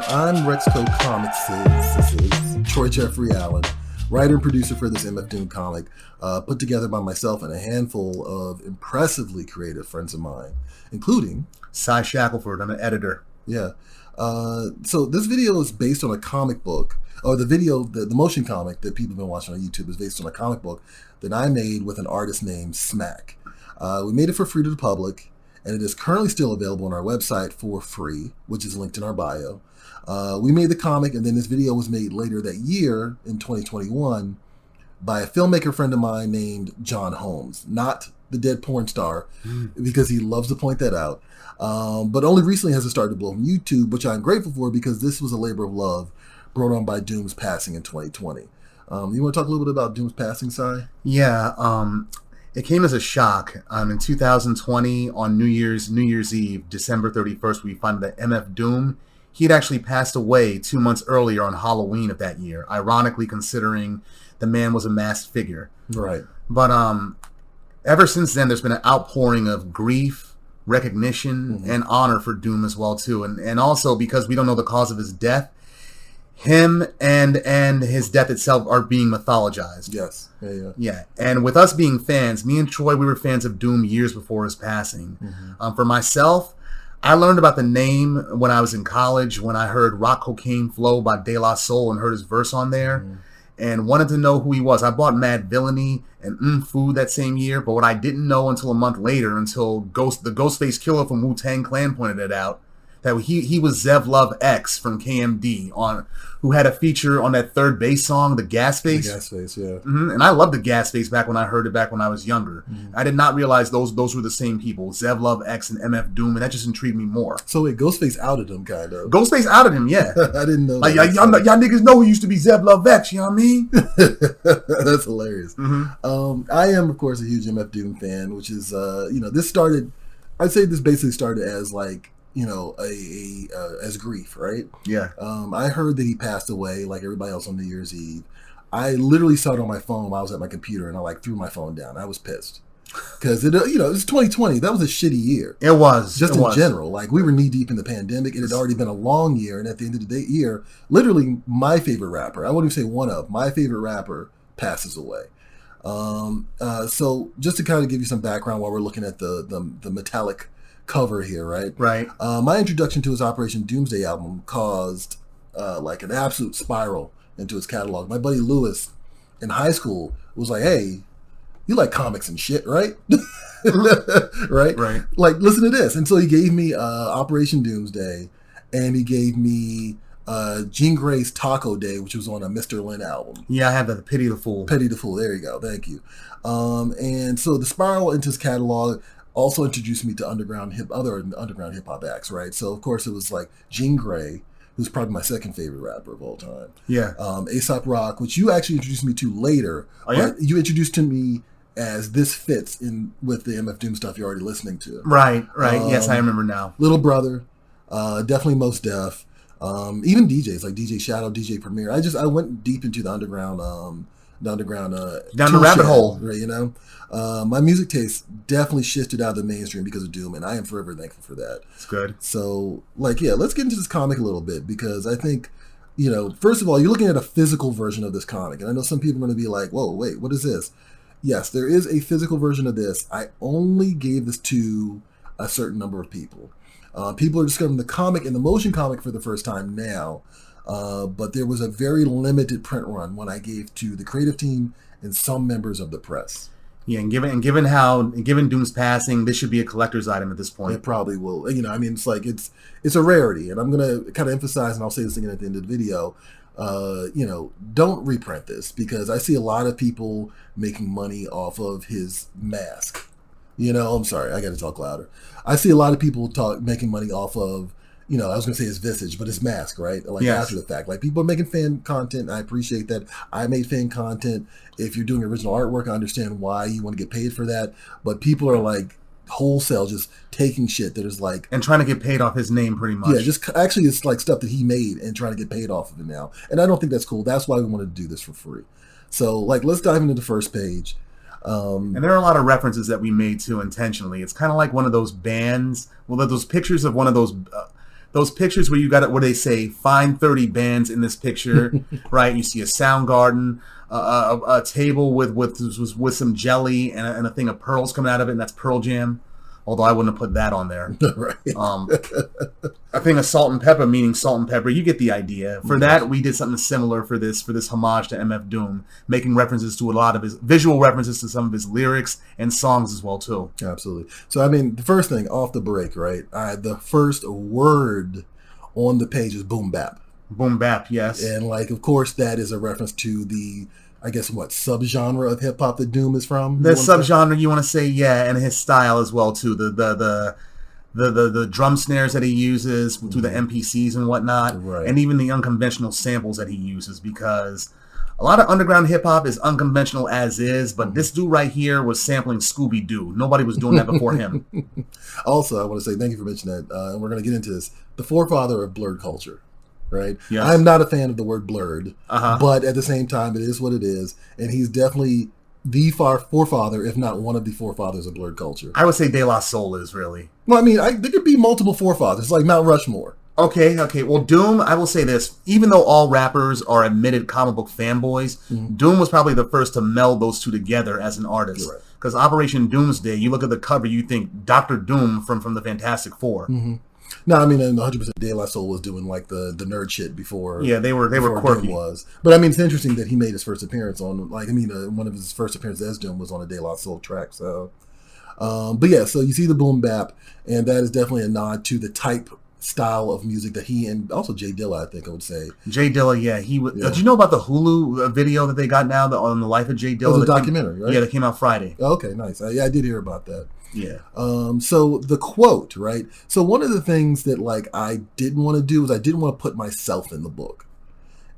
I'm RexCo Comics' Troy Jeffrey Allen, writer and producer for this MF Doom comic, put together by myself and a handful of impressively creative friends of mine, including Cy Shackelford. I'm an editor. Yeah. So this video is based on a comic book, or the motion comic that people have been watching on YouTube is based on a comic book that I made with an artist named Smack. We made it for free to the public, and it is currently still available on our website for free, which is linked in our bio. We made the comic, and then this video was made later that year in 2021 by a filmmaker friend of mine named John Holmes, not the dead porn star, because he loves to point that out. But only recently has it started to blow on YouTube, which I'm grateful for because this was a labor of love brought on by Doom's passing in 2020. You want to talk a little bit about Doom's passing, Si? Yeah, it came as a shock. In 2020, on New Year's Eve, December 31st, we found that MF Doom, he'd actually passed away 2 months earlier on Halloween of that year, ironically considering the man was a masked figure. Right. But ever since then, there's been an outpouring of grief, recognition, and honor for Doom as well, too. And also, because we don't know the cause of his death, him and his death itself are being mythologized. Yes. Yeah. And with us being fans, me and Troy, we were fans of Doom years before his passing. For myself, I learned about the name when I was in college, when I heard Rock Cocaine Flow by De La Soul and heard his verse on there, and wanted to know who he was. I bought Mad Villainy and Food that same year, but what I didn't know until a month later, until the Ghostface Killer from Wu-Tang Clan pointed it out, that he was Zev Love X from KMD, who had a feature on that Third Base song, the Gas Face. The Gas Face, yeah. And I loved the Gas Face back when I heard it back when I was younger. I did not realize those were the same people, Zev Love X and MF Doom, and that just intrigued me more. So wait, Ghostface outed him, kind of. Ghostface outed him, yeah. I didn't know like, that. y'all niggas know he used to be Zev Love X, you know what I mean? That's hilarious. I am, of course, a huge MF Doom fan, which is, this started, I'd say this basically started as like, as grief, right? Yeah. I heard that he passed away like everybody else on New Year's Eve. I literally saw it on my phone while I was at my computer, and I threw my phone down. I was pissed because it's 2020. That was a shitty year. It was. Just in general. Like, we were knee deep in the pandemic. It had already been a long year, and at the end of the year, literally my favorite rapper, I wouldn't even say one of, my favorite rapper passes away. So just to kind of give you some background while we're looking at the metallic cover here, right? Right. My introduction to his Operation Doomsday album caused like an absolute spiral into his catalog. My buddy Lewis in high school was like, "Hey, you like comics and shit, right?" Right. Like, listen to this. And so he gave me Operation Doomsday, and he gave me Jean Grey's Taco Day, which was on a Mr. Lynn album. Yeah, I have the Pity the Fool. Pity the Fool. There you go. Thank you. And so the spiral into his catalog also introduced me to other underground hip hop acts, right? So of course it was like Jean Grey, who's probably my second favorite rapper of all time. Yeah. A$AP Rock, which you actually introduced me to later. Oh, yeah? You introduced to me as this fits in with the MF Doom stuff you're already listening to. Right. Yes, I remember now. Little Brother, definitely Mos Def, even DJs like DJ Shadow, DJ Premier. I went deep into the underground. Down the rabbit hole, right? My music taste definitely shifted out of the mainstream because of Doom, and I am forever thankful for that. It's good. So, let's get into this comic a little bit, because I think, first of all, you're looking at a physical version of this comic, and I know some people are going to be like, "Whoa, wait, what is this?" Yes, there is a physical version of this. I only gave this to a certain number of people. People are discovering the comic and the motion comic for the first time now. But there was a very limited print run when I gave to the creative team and some members of the press. Yeah, and given Doom's passing, this should be a collector's item at this point. It probably will. It's like it's a rarity, and I'm gonna kind of emphasize, and I'll say this again at the end of the video. Don't reprint this, because I see a lot of people making money off of his mask. I'm sorry, I got to talk louder. I see a lot of people making money off of, I was going to say his visage, but his mask, right? Like, yes. After the fact. Like, people are making fan content. I appreciate that. I made fan content. If you're doing original artwork, I understand why you want to get paid for that. But people are, like, wholesale just taking shit that is, like... And trying to get paid off his name, pretty much. Yeah, actually, it's, like, stuff that he made and trying to get paid off of it now. And I don't think that's cool. That's why we wanted to do this for free. So, like, let's dive into the first page. And there are a lot of references that we made, too, intentionally. It's kind of like one of those bands... Well, those pictures of one of those... those pictures where you got it, where they say find 30 bands in this picture, right? You see a Soundgarden, a table with some jelly and a thing of pearls coming out of it, and that's Pearl Jam. Although I wouldn't have put that on there. Right. A thing of salt and pepper, meaning salt and pepper. You get the idea. For that, we did something similar for this homage to MF Doom, making references to a lot of his visual references to some of his lyrics and songs as well too. Absolutely. So I mean, the first thing off the break, right? The first word on the page is boom bap. Boom bap, yes. And like, of course, that is a reference to the, I guess, what subgenre of hip hop that Doom is from. The subgenre, you want to say, yeah, and his style as well too. The drum snares that he uses through the MPCs and whatnot, right. And even the unconventional samples that he uses, because a lot of underground hip hop is unconventional as is, but this dude right here was sampling Scooby Doo. Nobody was doing that before him. Also, I want to say thank you for mentioning that, and we're going to get into this. The forefather of blurred culture. Right. Yes. I'm not a fan of the word blurred, but at the same time, it is what it is, and he's definitely the forefather, if not one of the forefathers of blurred culture. I would say De La Soul is really. Well, I mean, there could be multiple forefathers, like Mount Rushmore. Okay. Well, Doom, I will say this. Even though all rappers are admitted comic book fanboys, Doom was probably the first to meld those two together as an artist. Because Operation Doomsday, you look at the cover, you think Dr. Doom from the Fantastic Four. No, I mean, 100% De La Soul was doing like the nerd shit before. Yeah, they were quirky. Doom was. But I mean, it's interesting that he made his first appearance on, like, I mean, one of his first appearances as Doom was on a De La Soul track. So, but yeah, so you see the boom bap, and that is definitely a nod to the type style of music that he, and also Jay Dilla, I think I would say. Jay Dilla, yeah, he was. Did you know about the Hulu video that they got now on the life of Jay Dilla? It was a documentary, right? Yeah, that came out Friday. Okay, nice. I did hear about that. Yeah. So the quote, right? So one of the things that like I didn't want to do is I didn't want to put myself in the book.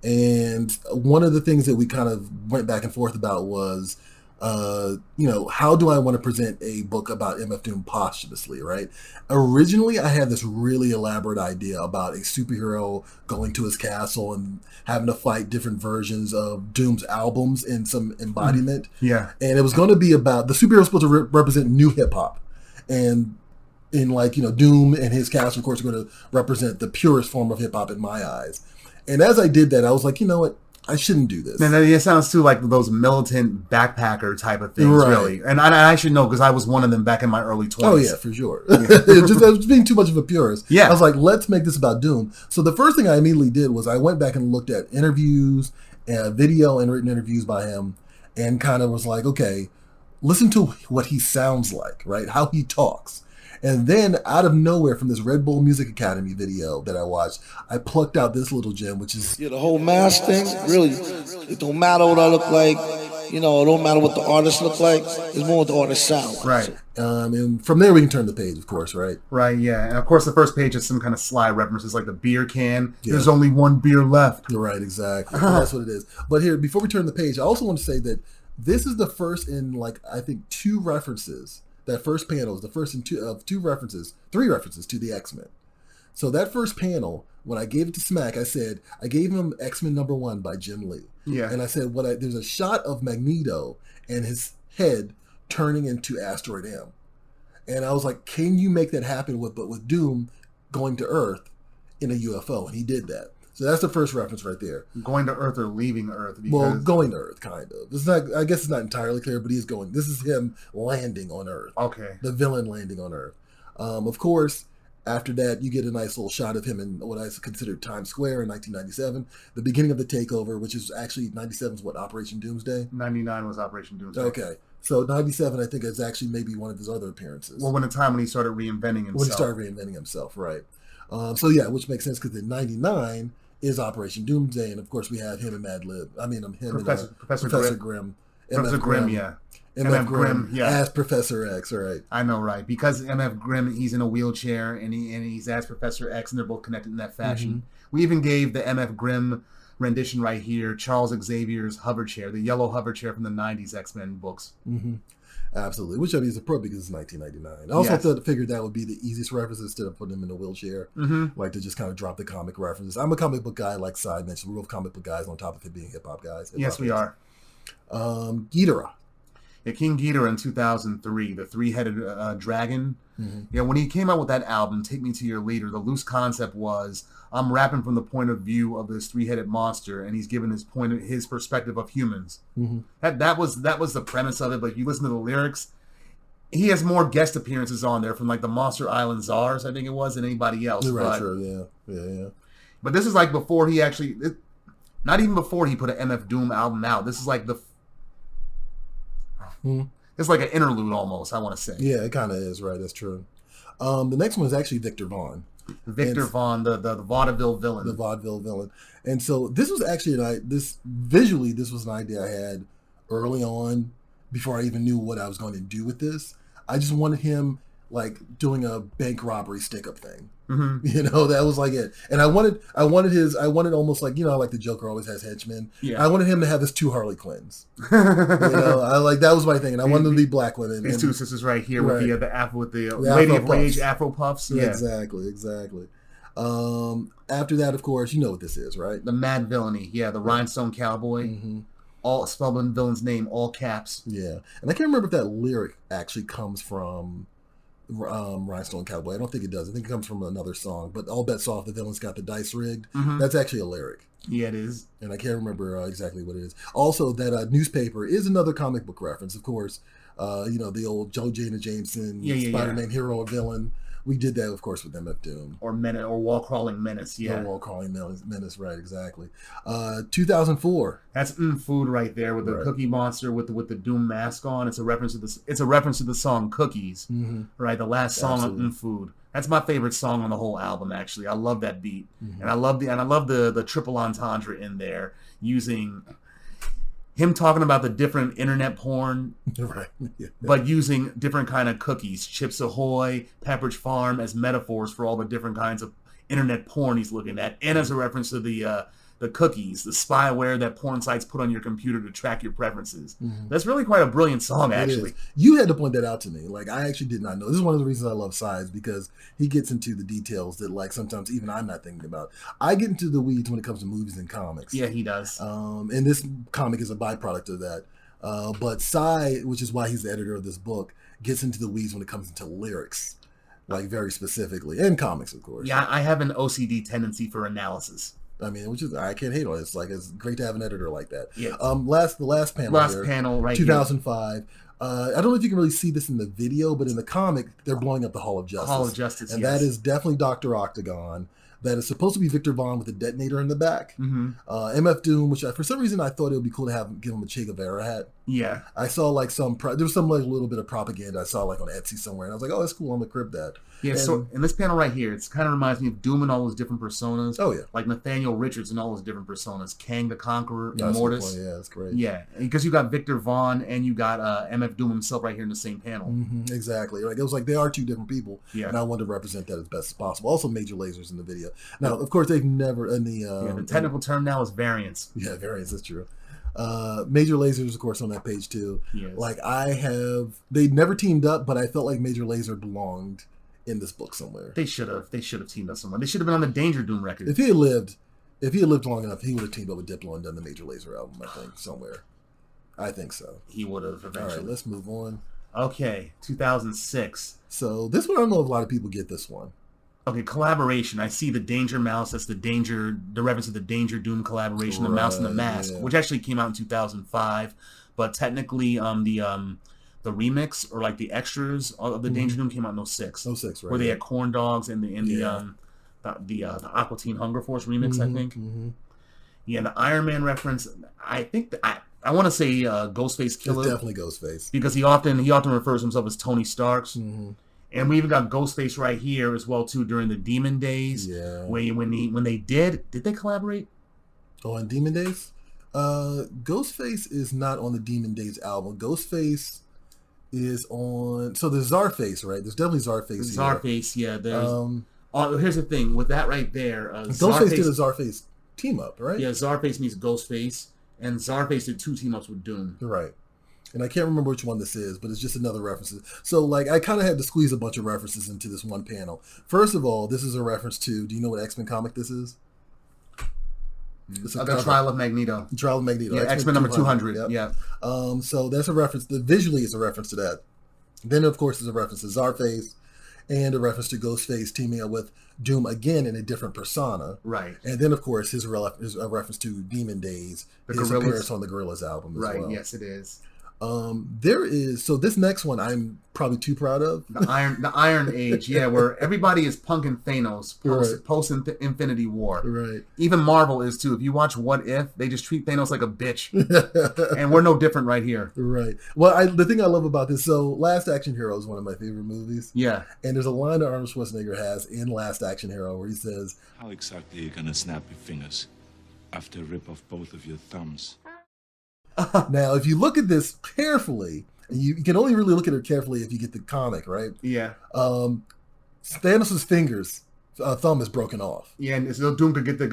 And one of the things that we kind of went back and forth about was, how do I want to present a book about MF Doom posthumously, right? Originally, I had this really elaborate idea about a superhero going to his castle and having to fight different versions of Doom's albums in some embodiment. Yeah. And it was going to be about, the superhero was supposed to represent new hip hop. And in Doom and his castle, of course, are going to represent the purest form of hip hop in my eyes. And as I did that, I was like, you know what? I shouldn't do this. And it sounds too like those militant backpacker type of things, right. Really. And I should know because I was one of them back in my early 20s. Oh, yeah, for sure. I was being too much of a purist. Yeah. I was like, let's make this about Doom. So the first thing I immediately did was I went back and looked at interviews, video and written interviews by him, and kind of was like, okay, listen to what he sounds like, right? How he talks. And then out of nowhere from this Red Bull Music Academy video that I watched, I plucked out this little gem, which is... Yeah, the whole mask thing, really, it don't matter what I look like. It don't matter what the artist look like. It's more what the artist sound like. Right. And from there we can turn the page, of course, right? Right, yeah. And of course the first page is some kind of sly references like the beer can. Yeah. There's only one beer left. Right, exactly. That's what it is. But here, before we turn the page, I also want to say that this is the first in, I think, two references. That first panel is the first in three references to the X-Men. So that first panel, when I gave it to Smack, I said, I gave him X-Men #1 by Jim Lee. Yeah. And I said, there's a shot of Magneto and his head turning into Asteroid M. And I was like, can you make that happen with Doom going to Earth in a UFO? And he did that. So that's the first reference right there. Going to Earth or leaving Earth? Well, going to Earth, kind of. It's not. I guess it's not entirely clear, but he's going. This is him landing on Earth. Okay. The villain landing on Earth. Of course, after that, you get a nice little shot of him in what I consider Times Square in 1997, the beginning of the takeover, which is actually 97 is what, Operation Doomsday? 99 was Operation Doomsday. Okay. So 97, I think, is actually maybe one of his other appearances. Well, when he started reinventing himself. When he started reinventing himself, right. So yeah, which makes sense because in 99... is Operation Doomsday, and of course we have him and Madlib. I mean, Professor Grimm. Professor Grimm, yeah. MF Grimm, yeah. As Professor X, right. I know, right. Because MF Grimm, he's in a wheelchair, and he's as Professor X, and they're both connected in that fashion. Mm-hmm. We even gave the MF Grimm rendition right here, Charles Xavier's hover chair, the yellow hover chair from the 90s X-Men books. Mm-hmm. Absolutely, which I mean is appropriate because it's 1999. I also figured that would be the easiest reference instead of putting him in a wheelchair, like to just kind of drop the comic references. I'm a comic book guy, like Side mentioned. We're both comic book guys on top of it being hip hop guys. Yes, we are. Ghidorah. Yeah, King Ghidorah in 2003, the three-headed dragon. Yeah, when he came out with that album, Take Me to Your Leader, the loose concept was I'm rapping from the point of view of this three-headed monster, and he's giving his perspective of humans. That was the premise of it. But if you listen to the lyrics, he has more guest appearances on there from like the Monster Island Czars, I think it was, than anybody else. Right, sure, yeah. But this is like before he actually, not even before he put an MF Doom album out. This is like it's like an interlude almost, I want to say. Yeah, it kind of is, right? That's true. The next one is actually Victor Vaughn. Vaughn, the vaudeville villain. The vaudeville villain. And so this was actually visually this was an idea I had early on before I even knew what I was going to do with this. I just wanted him like doing a bank robbery stick-up thing. You know, that was like it. And I wanted almost like, you know, like the Joker always has henchmen. Yeah. I wanted him to have his two Harley Quinns. You know, that was my thing. And I wanted them to be black women. These two sisters right here with the Lady of Rage Afro Puffs. Yeah. Exactly. After that, of course, you know what this is, right? The Mad Villainy. Yeah, the Rhinestone Cowboy. All spelling villain's name, all caps. Yeah. And I can't remember if that lyric actually comes from Rhinestone Cowboy. I don't think it does. I think it comes from another song. But all bets off, the villain's got the dice rigged. That's actually a lyric. Yeah, it is. And I can't remember exactly what it is. Also, that newspaper is another comic book reference, of course. You know, the old Joe Jonah Jameson, Spider-Man hero or villain. We did that, of course, with MF Doom. Or Wall Crawling Menace, yeah. Wall Crawling Menace, right, exactly. 2004. That's Food right there with the Cookie Monster with the Doom mask on. It's a reference to the song Cookies, right? The last song on Food. That's my favorite song on the whole album, actually. I love that beat. And I love the triple entendre in there, using him talking about the different internet porn, but using different kind of cookies, Chips Ahoy, Pepperidge Farm, as metaphors for all the different kinds of internet porn he's looking at, and as a reference to the cookies, the spyware that porn sites put on your computer to track your preferences. That's really quite a brilliant song, actually. You had to point that out to me. Like, I actually did not know. This is one of the reasons I love Sides, because he gets into the details that, like, sometimes even I'm not thinking about. I get into the weeds when it comes to movies and comics. Yeah, he does. And this comic is a byproduct of that. But Cy, which is why he's the editor of this book, gets into the weeds when it comes into lyrics, like, very specifically, and comics, of course. Yeah, I have an OCD tendency for analysis. I mean, which is, I can't hate on it. It's like, it's great to have an editor like that. Yeah. The last panel right 2005. Here. I don't know if you can really see this in the video, but in the comic, they're blowing up the Hall of Justice. Hall of Justice, and that is definitely Dr. Octagon. That is supposed to be Victor Vaughn with a detonator in the back. MF Doom, which for some reason I thought it would be cool to give him a Che Guevara hat. Yeah. I saw like there was some like little bit of propaganda I saw like on Etsy somewhere, and I was like, oh, that's cool, I'm gonna crib that. Yeah, so in this panel right here, it kind of reminds me of Doom and all those different personas. Oh, yeah. Like Nathaniel Richards and all those different personas. Kang the Conqueror, Immortus. Yeah, that's great. Yeah, because you got Victor Vaughn and you got MF Doom himself right here in the same panel. Exactly. Like, it was like they are two different people, and I wanted to represent that as best as possible. Also, Major Lasers in the video. Now, of course, they've never in the the technical term now is variants. Yeah, variants. That's true. Major Lasers, of course, on that page too. Yes. Like they never teamed up, but I felt like Major Lazer belonged in this book somewhere. They should have teamed up somewhere. They should have been on the Danger Doom record. If he had lived long enough, he would have teamed up with Diplo and done the Major Lazer album, I think, somewhere. I think so. He would have eventually. All right, let's move on. Okay, 2006. So this one, I don't know if a lot of people get this one. Okay, collaboration. I see the Danger Mouse. That's the reference to the Danger Doom collaboration, the Mouse and the Mask, which actually came out in 2005. But technically, the remix or like the extras of the Danger Doom came out in 06. 06, right? Where they had Corn Dogs and the Aqua Teen Hunger Force remix, I think. Yeah, the Iron Man reference. I think I want to say Ghostface Killer. It's definitely Ghostface, because he often refers to himself as Tony Starks. And we even got Ghostface right here as well too during the Demon Days. Yeah. When they did they collaborate? Oh, on Demon Days? Ghostface is not on the Demon Days album. Ghostface is on. So there's Czarface, right? There's definitely Czarface. Czarface, yeah. There's. Here's the thing with that right there. Ghostface did a Czarface team up, right? Yeah, Czarface meets Ghostface, and Czarface did 2 team ups with Doom. Right. And I can't remember which one this is, but it's just another reference. So, like, I kind of had to squeeze a bunch of references into this one panel. First of all, this is a reference to, do you know what X-Men comic this is? It's a The cover. Trial of Magneto. Trial of Magneto. Yeah, X-Men number 200. Yep. Yeah. So that's a reference. Visually, it's a reference to that. Then, of course, there's a reference to Zarface and a reference to Ghostface teaming up with Doom again in a different persona. Right. And then, of course, his a reference to Demon Days, his appearance on the Gorillaz album as well. Right, yes, it is. So this next one I'm probably too proud of. The Iron Age, yeah, where everybody is punking Thanos post Infinity War. Right. Even Marvel is too. If you watch What If, they just treat Thanos like a bitch. And we're no different right here. Right. Well, the thing I love about this, so Last Action Hero is one of my favorite movies. Yeah. And there's a line that Arnold Schwarzenegger has in Last Action Hero where he says, "How exactly are you gonna snap your fingers after I rip off both of your thumbs?" Now, if you look at this carefully, and you can only really look at it carefully if you get the comic, right? Yeah. Thanos' fingers, thumb is broken off. Yeah, and so Doom could get the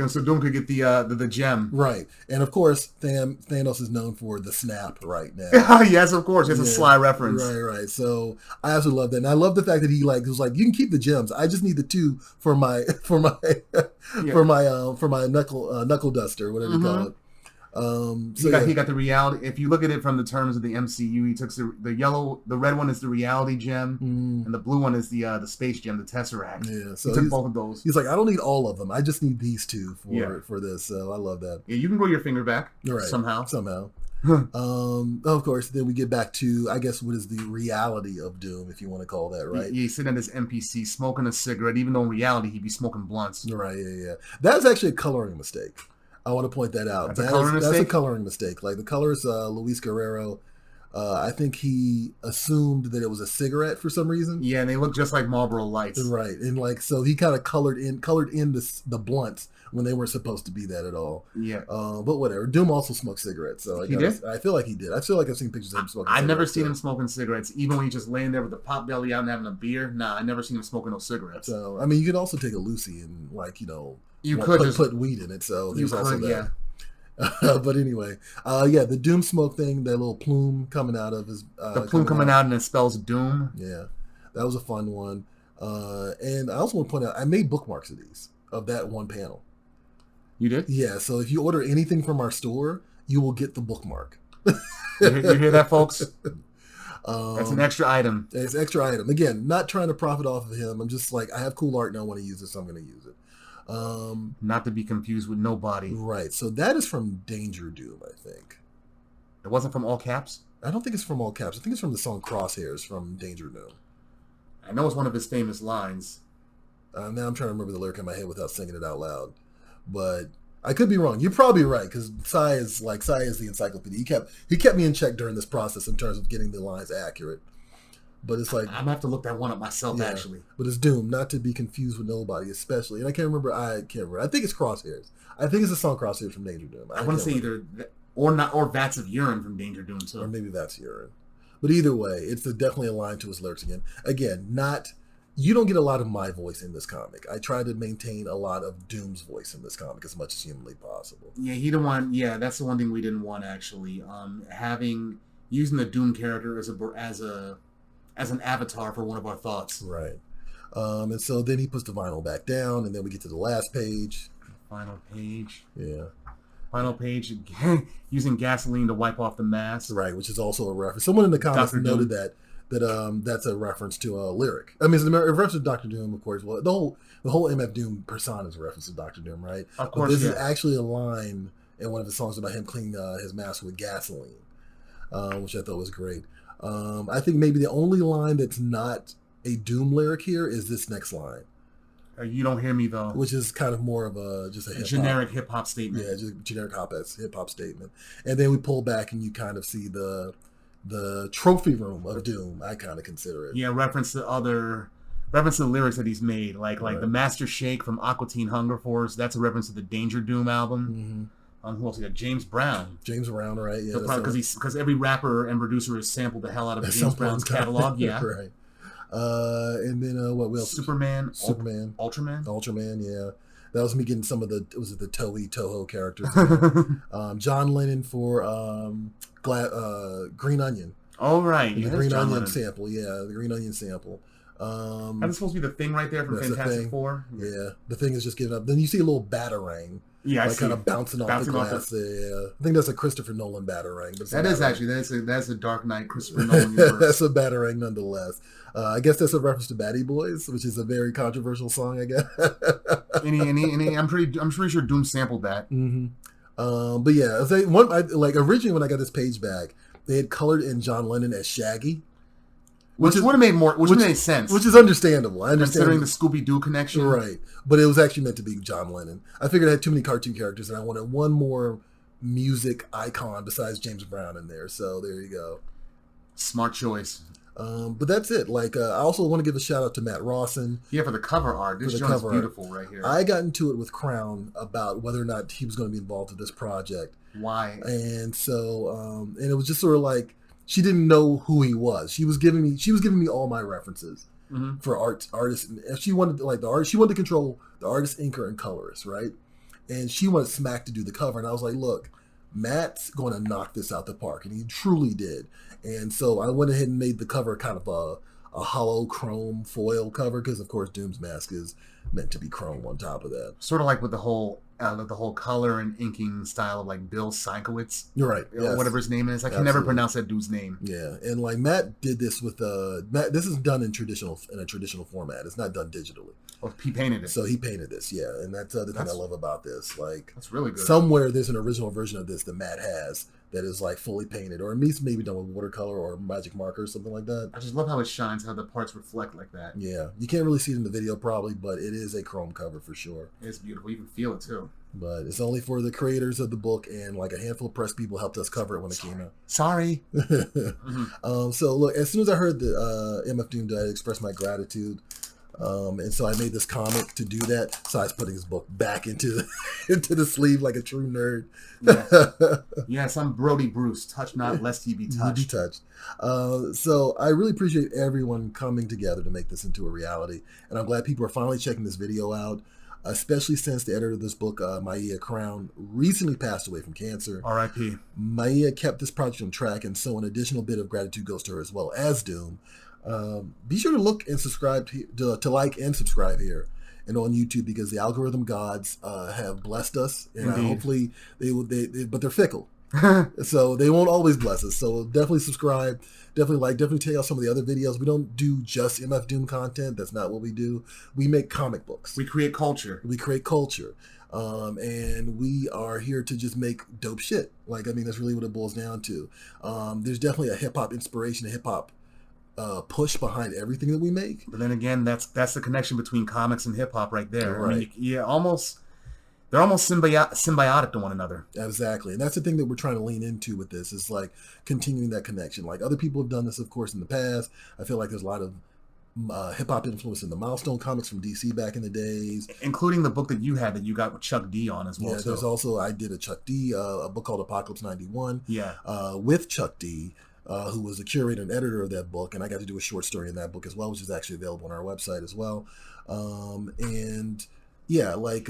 gem. Right. And of course, Thanos is known for the snap right now. Yes, of course. It's a sly reference. Right. So I absolutely love that. And I love the fact that he was like, you can keep the gems. I just need the two for my knuckle duster, whatever you call it. He got the reality. If you look at it from the terms of the MCU, he took the red one is the reality gem, and the blue one is the space gem, the Tesseract. Yeah, so he took both of those. He's like, I don't need all of them. I just need these two for this. So I love that. Yeah, you can grow your finger back somehow. Of course, then we get back to, I guess, what is the reality of Doom, if you want to call that, right? He's sitting at his NPC smoking a cigarette, even though in reality he'd be smoking blunts. Right. Yeah. That's actually a coloring mistake. I want to point that out. That's a coloring mistake. Like the colorist, Luis Guerrero, I think he assumed that it was a cigarette for some reason. Yeah, and they look just like Marlboro Lights. Right, and so he kind of colored in the blunts when they weren't supposed to be that at all. Yeah. But whatever. Doom also smoked cigarettes, so I feel like he did. I feel like I've seen pictures of him smoking. I've never seen him smoking cigarettes, even when he's just laying there with the pot belly out and having a beer. Nah, I never seen him smoking no cigarettes. So I mean, you could also take a Lucy and put weed in it. So there's also that. Yeah. But anyway, the Doom smoke thing, that little plume coming out of his... the plume coming out and it spells Doom. Yeah, that was a fun one. And I also want to point out, I made bookmarks of that one panel. You did? Yeah, so if you order anything from our store, you will get the bookmark. You hear that, folks? That's an extra item. It's an extra item. Again, not trying to profit off of him. I'm just like, I have cool art and I want to use it, so I'm going to use it. Not to be confused with Nobody. Right. So that is from Danger Doom, I think. It wasn't from All Caps? I don't think it's from All Caps. I think it's from the song Crosshairs from Danger Doom. I know it's one of his famous lines. Now I'm trying to remember the lyric in my head without singing it out loud. But I could be wrong. You're probably right, because Sai is the encyclopedia. He kept me in check during this process in terms of getting the lines accurate. But it's like... I'm going to have to look that one up myself, actually. But it's Doom, not to be confused with Nobody, especially. And I can't remember. I think it's Crosshairs. I think it's the song Crosshairs from Danger Doom. I want to say either... Or Vats of Urine from Danger Doom, too. Or maybe Vats of Urine. But either way, it's definitely a line to his lyrics again. Again, you don't get a lot of my voice in this comic. I try to maintain a lot of Doom's voice in this comic as much as humanly possible. Yeah, he didn't want... Yeah, that's the one thing we didn't want, actually. Using the Doom character as an avatar for one of our thoughts. Right. And so then he puts the vinyl back down, and then we get to the last page. Final page. Yeah. Final page, using gasoline to wipe off the mask. Right, which is also a reference. Someone in the comments noted that's a reference to a lyric. I mean, it's a reference to Dr. Doom, of course. Well, the whole MF Doom persona is a reference to Dr. Doom, right? Of course, but this is actually a line in one of the songs about him cleaning his mask with gasoline, which I thought was great. I think maybe the only line that's not a Doom lyric here is this next line. You don't hear me, though. Which is kind of more of a generic hip-hop statement. Yeah, just generic hip-hop statement. And then we pull back and you kind of see the trophy room of Doom, I kind of consider it. Yeah, reference to the lyrics that he's made. Like the Master Shake from Aqua Teen Hunger Force, that's a reference to the Danger Doom album. Mm-hmm. Who else? We got James Brown. James Brown, right? Yeah. Because every rapper and producer has sampled the hell out of James Brown's catalog. Yeah. Right. And then what else? Superman. Ultraman, yeah. That was me getting some of the Toho characters. John Lennon for Green Onion. Oh, right. The Green Onion sample, yeah. The Green Onion sample. That's supposed to be the Thing right there from Fantastic Four? Yeah. The Thing is just giving up. Then you see a little Batarang Yeah, I like see. kind of bouncing off the glass. Yeah, I think that's a Christopher Nolan batarang. But that's a Dark Knight Christopher Nolan universe. That's a batarang nonetheless. I guess that's a reference to Batty Boys, which is a very controversial song, I guess. I'm pretty sure Doom sampled that. But yeah, originally when I got this page back, they had colored in John Lennon as Shaggy, which would have made sense, which is understandable. I understand considering the Scooby Doo connection, right? But it was actually meant to be John Lennon. I figured I had too many cartoon characters, and I wanted one more music icon besides James Brown in there. So there you go. Smart choice. But that's it. Like, I also want to give a shout out to Matt Rawson. Yeah, for the cover art. This joint is beautiful right here. I got into it with Crown about whether or not he was going to be involved with this project. Why? And so, and it was just sort of like she didn't know who he was. She was giving me all my references for artists. And she wanted she wanted to control the artist, inker, and colorist, right? And she wanted Smack to do the cover, and I was like, look, Matt's going to knock this out the park, and he truly did. And so I went ahead and made the cover kind of a hollow chrome foil cover because, of course, Doom's mask is meant to be chrome on top of that. Sort of like with the whole color and inking style of like Bill Sienkiewicz. You're right. Yes. Whatever his name is. I can never pronounce that dude's name. Yeah, and like Matt did this with Matt. This is done in a traditional format. It's not done digitally. Oh, he painted it. So he painted this, yeah, and that's the other thing I love about this. Like, that's really good. Somewhere there's an original version of this that Matt has that is like fully painted, or at least maybe done with watercolor or magic marker or something like that. I just love how it shines, how the parts reflect like that. Yeah, you can't really see it in the video probably, but it is a chrome cover for sure. It's beautiful. You can feel it too. But it's only for the creators of the book, and like a handful of press people helped us cover it when it came out. Sorry. So look, as soon as I heard that MF Doom died, I expressed my gratitude. And so I made this comic to do that. So I was putting his book back into the sleeve like a true nerd. Yes, I'm Brody Bruce. Touch not, lest ye be touched. So I really appreciate everyone coming together to make this into a reality. And I'm glad people are finally checking this video out, especially since the editor of this book, Maia Crown, recently passed away from cancer. R.I.P. Maia kept this project on track, and so an additional bit of gratitude goes to her as well as Doom. Be sure to look and subscribe to like and subscribe here and on YouTube, because the algorithm gods have blessed us, and hopefully they will. But they're fickle, so they won't always bless us. So definitely subscribe, definitely like, definitely check out some of the other videos. We don't do just MF Doom content. That's not what we do. We make comic books. We create culture. And we are here to just make dope shit. Like, I mean, that's really what it boils down to. There's definitely a hip hop inspiration, a hip hop push behind everything that we make. But then again, that's the connection between comics and hip hop right there. Right. I mean, they're almost symbiotic to one another. Exactly, and that's the thing that we're trying to lean into with this, is like continuing that connection. Like, other people have done this, of course, in the past. I feel like there's a lot of hip hop influence in the Milestone comics from DC back in the days, including the book that you had that you got with Chuck D on as well. Yeah, there's also, I did a Chuck D, a book called Apocalypse 91. Yeah, with Chuck D. Who was the curator and editor of that book, and I got to do a short story in that book as well, which is actually available on our website as well. And yeah, like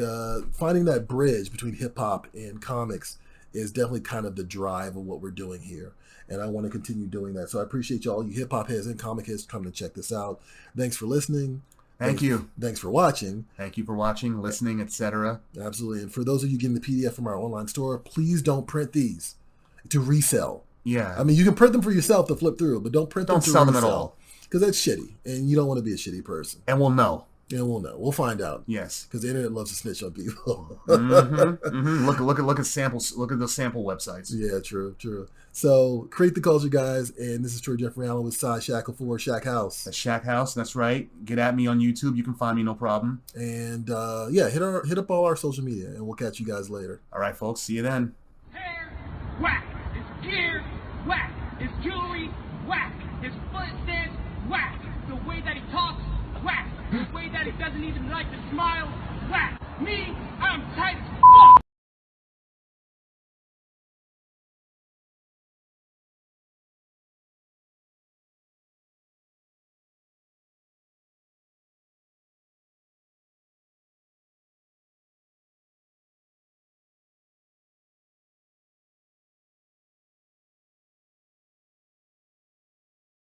finding that bridge between hip hop and comics is definitely kind of the drive of what we're doing here, and I want to continue doing that. So I appreciate y'all, you hip hop heads and comic heads, coming to check this out. Thanks for listening. Thank you. Thanks for watching. Thank you for watching, listening, etc. Absolutely. And for those of you getting the PDF from our online store, please don't print these to resell. Yeah, I mean, you can print them for yourself to flip through, but don't print them to sell them at all, because that's shitty, and you don't want to be a shitty person. And we'll know. We'll find out. Yes, because the internet loves to snitch on people. Look at samples. Look at those sample websites. Yeah, true. So, Create the Culture, guys, and this is Troy Jeffrey Allen with Cy Shackle for Shack House. That's Shack House. That's right. Get at me on YouTube. You can find me, no problem. And yeah, hit up all our social media, and we'll catch you guys later. All right, folks. See you then. Hair, whack. His gear, whack. His jewelry, whack. His footsteps, whack. The way that he talks, whack. The way that he doesn't even like to smile, whack. Me, I'm tight.